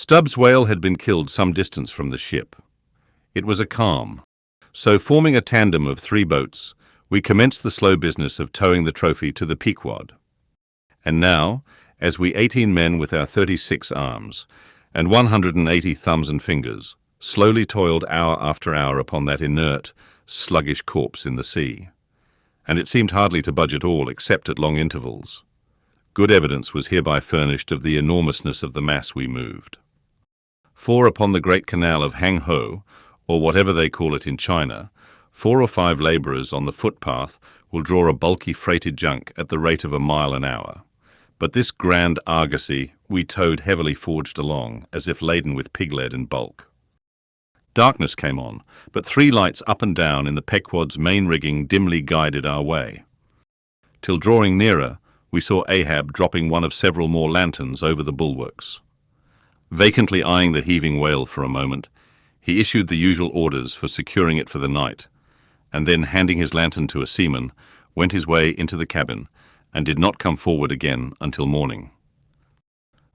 Stubb's whale had been killed some distance from the ship. It was a calm, so forming a tandem of 3 boats, we commenced the slow business of towing the trophy to the Pequod. And now, as we 18 men with our 36 arms and 180 thumbs and fingers slowly toiled hour after hour upon that inert, sluggish corpse in the sea, and it seemed hardly to budge at all except at long intervals, good evidence was hereby furnished of the enormousness of the mass we moved. For upon the great canal of Hang-Ho, or whatever they call it in China, 4 or 5 labourers on the footpath will draw a bulky freighted junk at the rate of a mile an hour. But this grand argosy we towed heavily forged along, as if laden with pig-lead in bulk. Darkness came on, but 3 lights up and down in the Pequod's main rigging dimly guided our way. Till drawing nearer, we saw Ahab dropping one of several more lanterns over the bulwarks. Vacantly eyeing the heaving whale for a moment, he issued the usual orders for securing it for the night, and then, handing his lantern to a seaman, went his way into the cabin and did not come forward again until morning.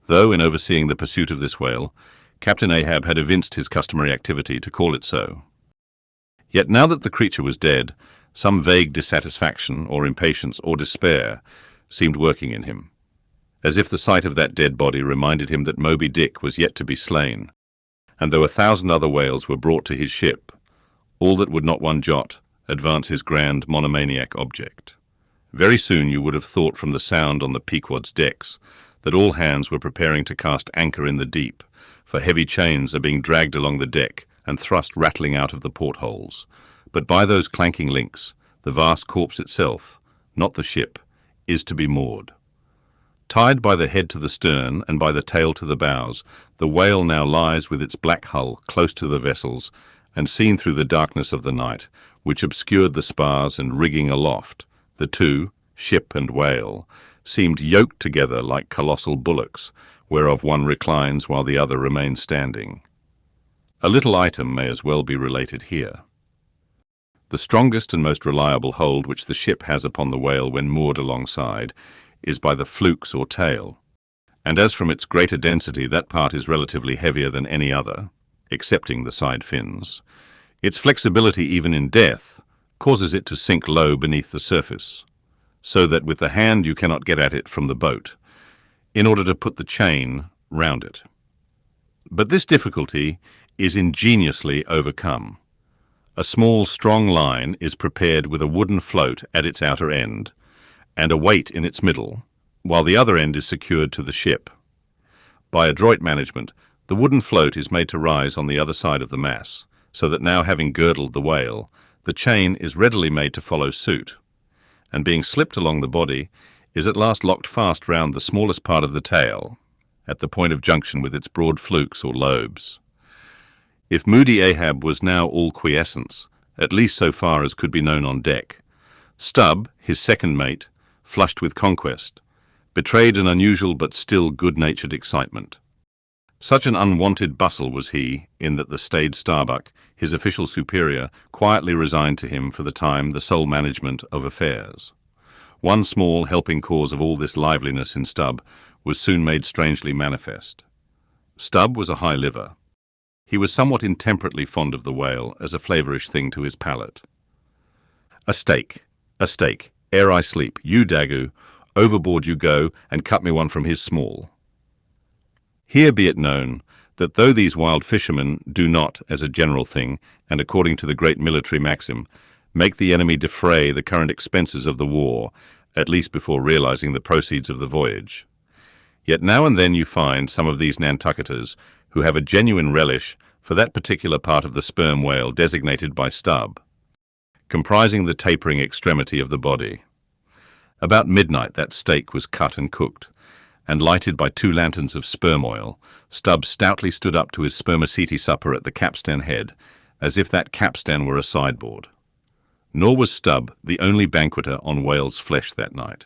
Though, in overseeing the pursuit of this whale, Captain Ahab had evinced his customary activity to call it so. Yet now that the creature was dead, some vague dissatisfaction or impatience or despair seemed working in him, as if the sight of that dead body reminded him that Moby Dick was yet to be slain, and though 1,000 other whales were brought to his ship, all that would not one jot advance his grand monomaniac object. Very soon you would have thought from the sound on the Pequod's decks that all hands were preparing to cast anchor in the deep, for heavy chains are being dragged along the deck and thrust rattling out of the portholes. But by those clanking links, the vast corpse itself, not the ship, is to be moored. Tied by the head to the stern and by the tail to the bows, the whale now lies with its black hull close to the vessels and seen through the darkness of the night, which obscured the spars and rigging aloft. The two, ship and whale, seemed yoked together like colossal bullocks, whereof one reclines while the other remains standing. A little item may as well be related here. The strongest and most reliable hold which the ship has upon the whale when moored alongside is by the flukes or tail, and as from its greater density that part is relatively heavier than any other, excepting the side fins, its flexibility even in death causes it to sink low beneath the surface, so that with the hand you cannot get at it from the boat, in order to put the chain round it. But this difficulty is ingeniously overcome. A small, strong line is prepared with a wooden float at its outer end, and a weight in its middle, while the other end is secured to the ship. By adroit management, the wooden float is made to rise on the other side of the mass, so that now having girdled the whale, the chain is readily made to follow suit, and being slipped along the body, is at last locked fast round the smallest part of the tail, at the point of junction with its broad flukes or lobes. If moody Ahab was now all quiescence, at least so far as could be known on deck, Stubb, his second mate, flushed with conquest, betrayed an unusual but still good-natured excitement. Such an unwonted bustle was he, in that the staid Starbuck, his official superior, quietly resigned to him for the time the sole management of affairs. One small helping cause of all this liveliness in Stubb was soon made strangely manifest. Stubb was a high liver. He was somewhat intemperately fond of the whale as a flavourish thing to his palate. A steak, ere I sleep, you Daggoo, overboard you go, and cut me one from his small. Here be it known that though these wild fishermen do not, as a general thing, and according to the great military maxim, make the enemy defray the current expenses of the war, at least before realizing the proceeds of the voyage, yet now and then you find some of these Nantucketers who have a genuine relish for that particular part of the sperm whale designated by Stubb, comprising the tapering extremity of the body. About midnight that steak was cut and cooked, and lighted by 2 lanterns of sperm oil, Stubb stoutly stood up to his spermaceti supper at the capstan-head, as if that capstan were a sideboard. Nor was Stubb the only banqueter on whale's flesh that night.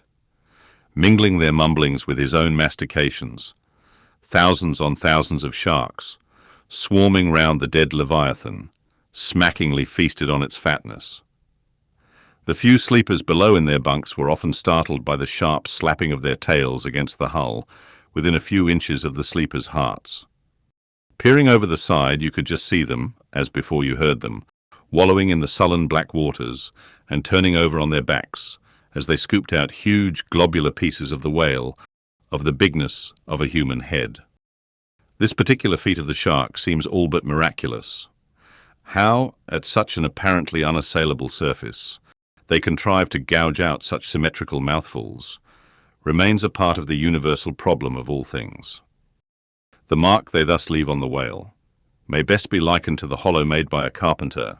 Mingling their mumblings with his own mastications, thousands on thousands of sharks, swarming round the dead leviathan, smackingly feasted on its fatness. The few sleepers below in their bunks were often startled by the sharp slapping of their tails against the hull within a few inches of the sleepers' hearts. Peering over the side, you could just see them, as before you heard them, wallowing in the sullen black waters and turning over on their backs as they scooped out huge globular pieces of the whale of the bigness of a human head. This particular feat of the shark seems all but miraculous. How, at such an apparently unassailable surface, they contrive to gouge out such symmetrical mouthfuls remains a part of the universal problem of all things. The mark they thus leave on the whale may best be likened to the hollow made by a carpenter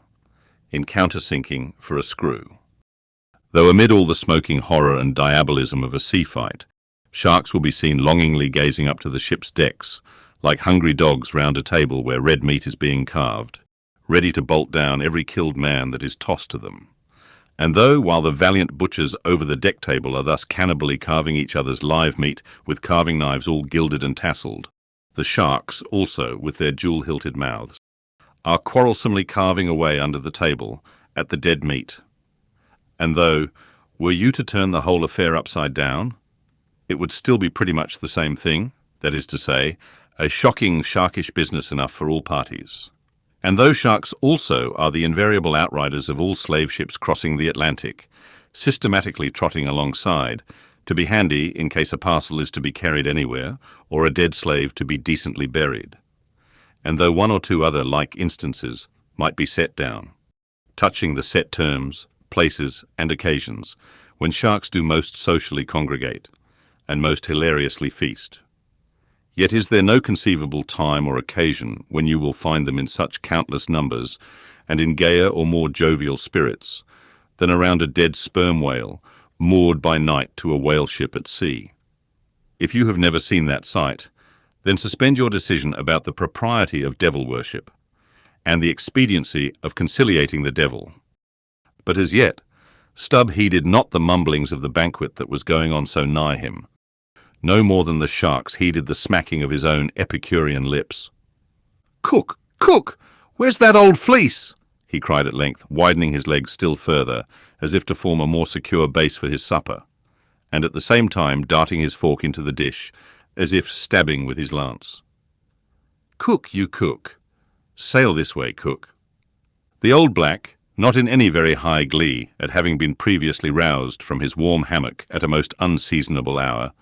in countersinking for a screw. Though amid all the smoking horror and diabolism of a sea fight, sharks will be seen longingly gazing up to the ship's decks, like hungry dogs round a table where red meat is being carved, ready to bolt down every killed man that is tossed to them. And though, while the valiant butchers over the deck table are thus cannibally carving each other's live meat with carving knives all gilded and tasseled, the sharks, also with their jewel-hilted mouths, are quarrelsomely carving away under the table at the dead meat. And though, were you to turn the whole affair upside down, it would still be pretty much the same thing, that is to say, a shocking, sharkish business enough for all parties. And those sharks also are the invariable outriders of all slave ships crossing the Atlantic, systematically trotting alongside, to be handy in case a parcel is to be carried anywhere, or a dead slave to be decently buried. And though one or two other like instances might be set down, touching the set terms, places, and occasions when sharks do most socially congregate, and most hilariously feast. Yet is there no conceivable time or occasion when you will find them in such countless numbers and in gayer or more jovial spirits than around a dead sperm whale moored by night to a whale ship at sea. If you have never seen that sight, then suspend your decision about the propriety of devil worship and the expediency of conciliating the devil. But as yet, Stubb heeded not the mumblings of the banquet that was going on so nigh him, no more than the sharks heeded the smacking of his own Epicurean lips. "Cook! Cook! Where's that old Fleece?" he cried at length, widening his legs still further, as if to form a more secure base for his supper, and at the same time darting his fork into the dish, as if stabbing with his lance. "Cook, you cook! Sail this way, cook!" The old black, not in any very high glee at having been previously roused from his warm hammock at a most unseasonable hour,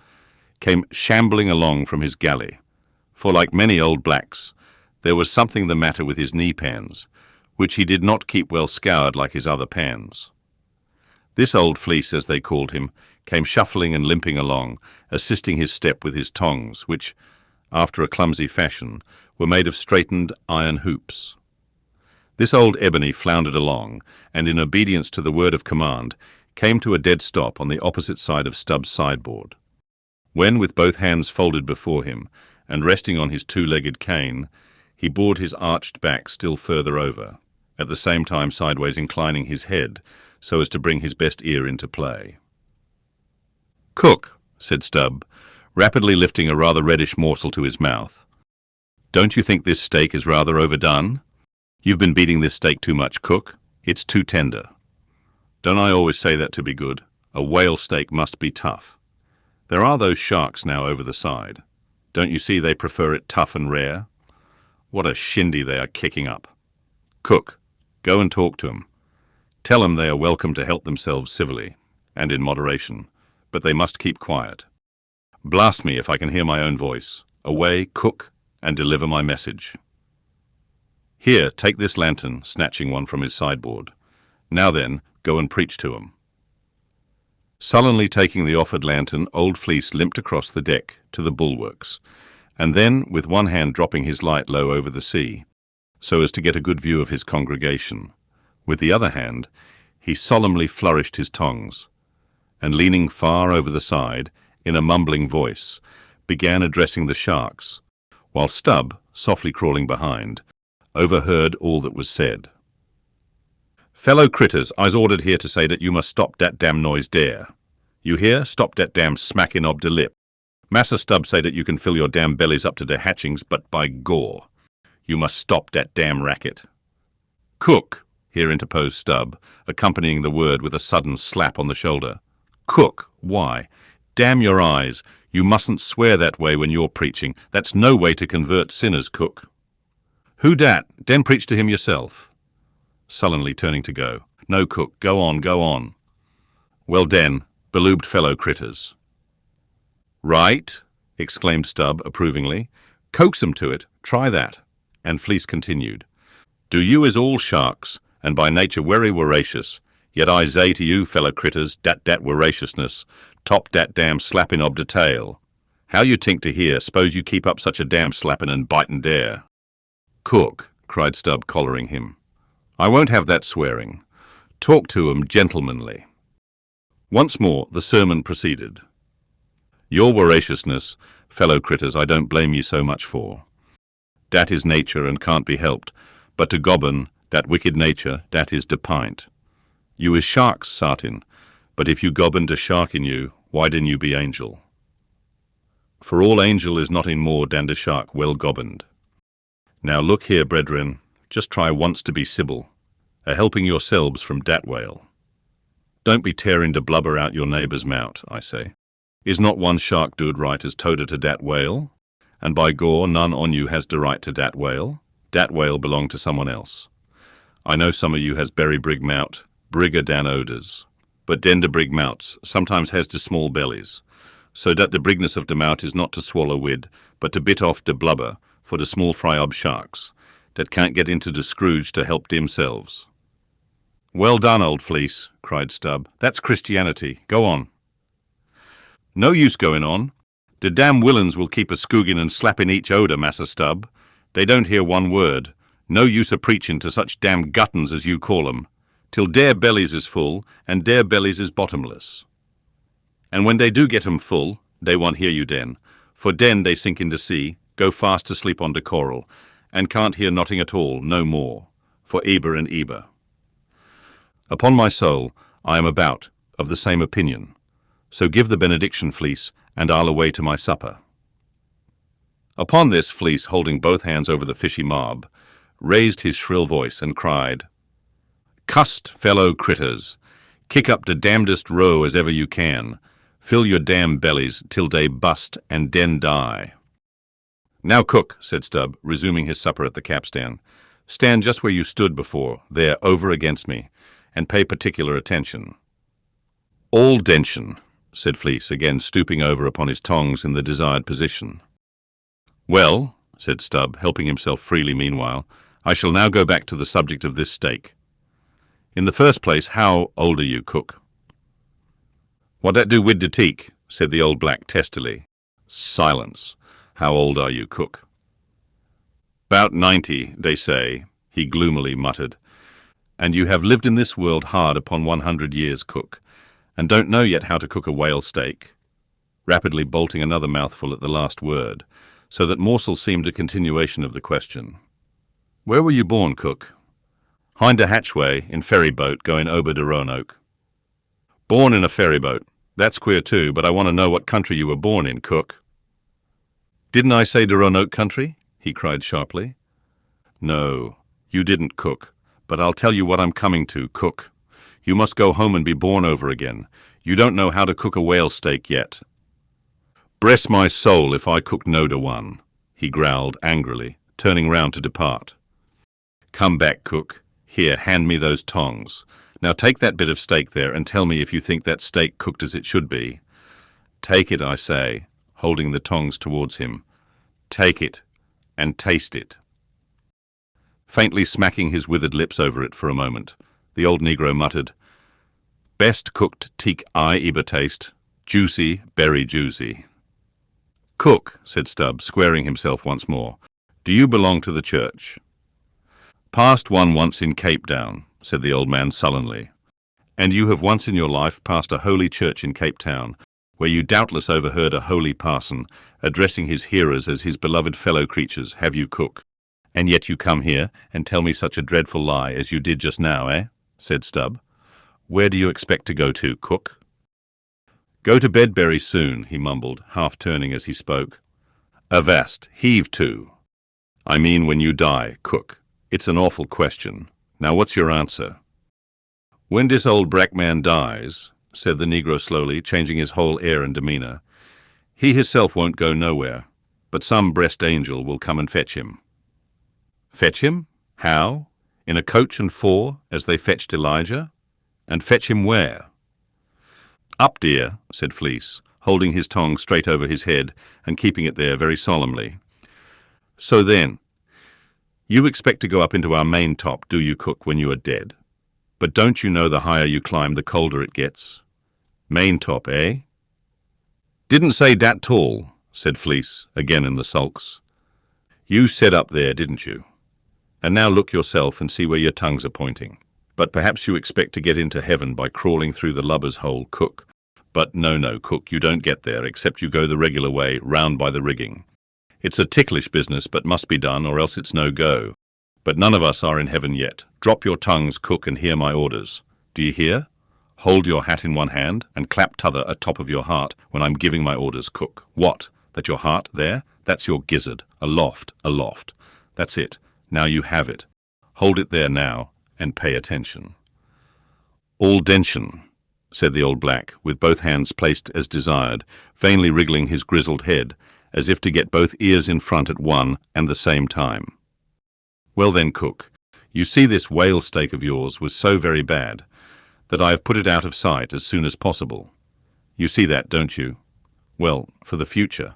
came shambling along from his galley, for like many old blacks, there was something the matter with his knee-pans, which he did not keep well scoured like his other pans. This old Fleece, as they called him, came shuffling and limping along, assisting his step with his tongs, which, after a clumsy fashion, were made of straightened iron hoops. This old ebony floundered along, and in obedience to the word of command, came to a dead stop on the opposite side of Stubb's sideboard. When, with both hands folded before him, and resting on his two-legged cane, he bored his arched back still further over, at the same time sideways inclining his head so as to bring his best ear into play. "Cook," said Stubb, rapidly lifting a rather reddish morsel to his mouth. "Don't you think this steak is rather overdone? You've been beating this steak too much, cook. It's too tender." "Don't I always say that to be good? A whale steak must be tough. There are those sharks now over the side. Don't you see they prefer it tough and rare? What a shindy they are kicking up. Cook, go and talk to 'em. Tell 'em they are welcome to help themselves civilly, and in moderation, but they must keep quiet. Blast me if I can hear my own voice. Away, cook, and deliver my message. Here, take this lantern," snatching one from his sideboard. "Now then, go and preach to 'em." Sullenly taking the offered lantern, old Fleece limped across the deck to the bulwarks, and then, with one hand dropping his light low over the sea, so as to get a good view of his congregation, with the other hand, he solemnly flourished his tongs, and leaning far over the side, in a mumbling voice, began addressing the sharks, while Stubb, softly crawling behind, overheard all that was said. "Fellow critters, I's ordered here to say that you must stop dat damn noise dere. You hear? Stop dat damn smacking ob de lip. Massa Stubb say that you can fill your damn bellies up to de hatchings, but by gore, you must stop dat damn racket." "Cook," here interposed Stubb, accompanying the word with a sudden slap on the shoulder. "Cook, why? Damn your eyes, you mustn't swear that way when you're preaching. That's no way to convert sinners, cook." Who dat? Den preach to him yourself. Sullenly turning to go. No, cook, go on, go on. Well den, beloobed fellow critters. Right, exclaimed Stubb approvingly. Coax 'em to it, try that. And Fleece continued. Do you is all sharks, and by nature wery voracious, yet I say to you, fellow critters, dat voraciousness, top dat damn slapping ob de tail. How you tink to hear, s'pose you keep up such a damn slapping and biting dare? Cook, cried Stubb, collaring him. I won't have that swearing. Talk to 'em gentlemanly. Once more the sermon proceeded. Your voraciousness, fellow critters, I don't blame ye so much for. Dat is nature and can't be helped, but to gobbin, dat wicked nature, dat is de pint. You is sharks, sartin, but if you gobbin de shark in you, why didn't you be angel? For all angel is not in more dan de shark well gobbined. Now look here, brethren, just try once to be civil, a-helping yourselves from dat whale. Don't be tearing de blubber out your neighbour's mout, I say. Is not one shark doed right as toda to dat whale? And by gore, none on you has de right to dat whale. Dat whale belong to someone else. I know some of you has berry brig mout, brigger dan odors. But den de brig mouts sometimes has de small bellies, so dat de brigness of de mout is not to swallow wid, but to bit off de blubber for de small fry ob sharks, that can't get into de scrooge to help themselves. Well done, old Fleece, cried Stubb. That's Christianity. Go on. No use going on. De damn willains will keep a scoogin' and slapping each oder, Massa Stubb. They don't hear one word. No use a preachin' to such damn guttons as you call 'em, till their bellies is full and their bellies is bottomless. And when they do get 'em full, they won't hear you den, for den they sink into sea, go fast to sleep on de coral, and can't hear notting at all, no more, for eber and eber. Upon my soul, I am about of the same opinion. So give the benediction, Fleece, and I'll away to my supper. Upon this, Fleece, holding both hands over the fishy mob, raised his shrill voice and cried, Cussed fellow critters, kick up de damnedest row as ever you can, fill your damn bellies till they bust and den die. Now, cook, said Stubb, resuming his supper at the capstan, stand just where you stood before, there over against me, and pay particular attention. All dention, said Fleece, again stooping over upon his tongs in the desired position. Well, said Stubb, helping himself freely meanwhile, I shall now go back to the subject of this steak. In the first place, how old are you, cook? What that do wid de teak? Said the old black testily. Silence. How old are you, cook? 'Bout 90, they say, he gloomily muttered. And you have lived in this world hard upon 100 years, cook, and don't know yet how to cook a whale steak, rapidly bolting another mouthful at the last word, so that morsel seemed a continuation of the question. Where were you born, cook? Hind a hatchway, in ferry boat, going over de Roanoke. Born in a ferry boat. That's queer too, but I want to know what country you were born in, cook. Didn't I say de Roanoke country? He cried sharply. No, you didn't, cook, but I'll tell you what I'm coming to, cook. You must go home and be born over again. You don't know how to cook a whale steak yet. Bless my soul if I cook no to one, he growled angrily, turning round to depart. Come back, cook. Here, hand me those tongs. Now take that bit of steak there and tell me if you think that steak cooked as it should be. Take it, I say, holding the tongs towards him. Take it, and taste it. Faintly smacking his withered lips over it for a moment, the old negro muttered, Best cooked teak I eber taste, juicy, berry juicy. Cook, said Stubb, squaring himself once more, do you belong to the church? Passed one once in Cape Town, said the old man sullenly. And you have once in your life passed a holy church in Cape Town, where you doubtless overheard a holy parson addressing his hearers as his beloved fellow creatures, have you, cook? And yet you come here and tell me such a dreadful lie as you did just now, eh? Said Stubb. Where do you expect to go to, cook? Go to bed very soon, he mumbled, half turning as he spoke. Avast, heave to. I mean when you die, cook. It's an awful question. Now what's your answer? When this old brack man dies, said the negro slowly, changing his whole air and demeanour, he hisself won't go nowhere, but some breast angel will come and fetch him. Fetch him? How? In a coach and four, as they fetched Elijah? And fetch him where? Up, dear, said Fleece, holding his tongs straight over his head and keeping it there very solemnly. So then, you expect to go up into our main top, do you, cook, when you are dead? But don't you know the higher you climb, the colder it gets? Main top, eh? Didn't say dat tall, said Fleece, again in the sulks. You said up there, didn't you? And now look yourself and see where your tongues are pointing. But perhaps you expect to get into heaven by crawling through the lubber's hole, cook. But no, cook, you don't get there, except you go the regular way, round by the rigging. It's a ticklish business, but must be done, or else it's no go. But none of us are in heaven yet. Drop your tongues, cook, and hear my orders. Do you hear? Hold your hat in one hand, and clap t'other atop of your heart when I'm giving my orders, cook. What? That your heart there? That's your gizzard. Aloft, aloft. That's it. Now you have it. Hold it there now, and pay attention. All dention, said the old black, with both hands placed as desired, vainly wriggling his grizzled head, as if to get both ears in front at one and the same time. Well then, cook, you see this whale steak of yours was so very bad that I have put it out of sight as soon as possible. You see that, don't you? Well, for the future,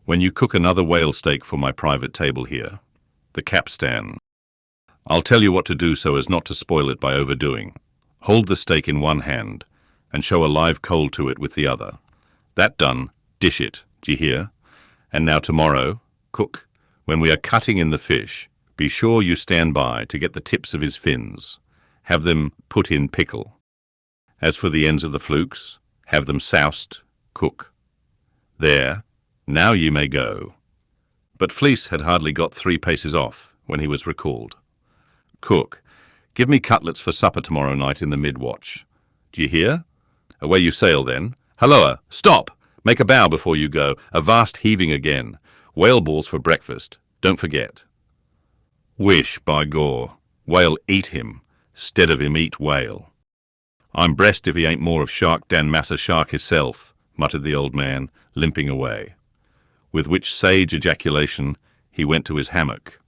when you cook another whale steak for my private table here, the capstan, I'll tell you what to do so as not to spoil it by overdoing. Hold the steak in one hand and show a live coal to it with the other. That done, dish it, d'ye hear? And now tomorrow, cook, when we are cutting in the fish, be sure you stand by to get the tips of his fins. Have them put in pickle. As for the ends of the flukes, have them soused, cook. There, now ye may go. But Fleece had hardly got 3 paces off when he was recalled. Cook, give me cutlets for supper tomorrow night in the mid-watch. D'ye hear? Away you sail then. Halloa! Stop! Make a bow before you go. A vast heaving again. Whale balls for breakfast. Don't forget. Wish, by gore, whale eat him, 'stead of him eat whale. I'm breast if he ain't more of shark dan massa shark hisself, muttered the old man, limping away. With which sage ejaculation he went to his hammock.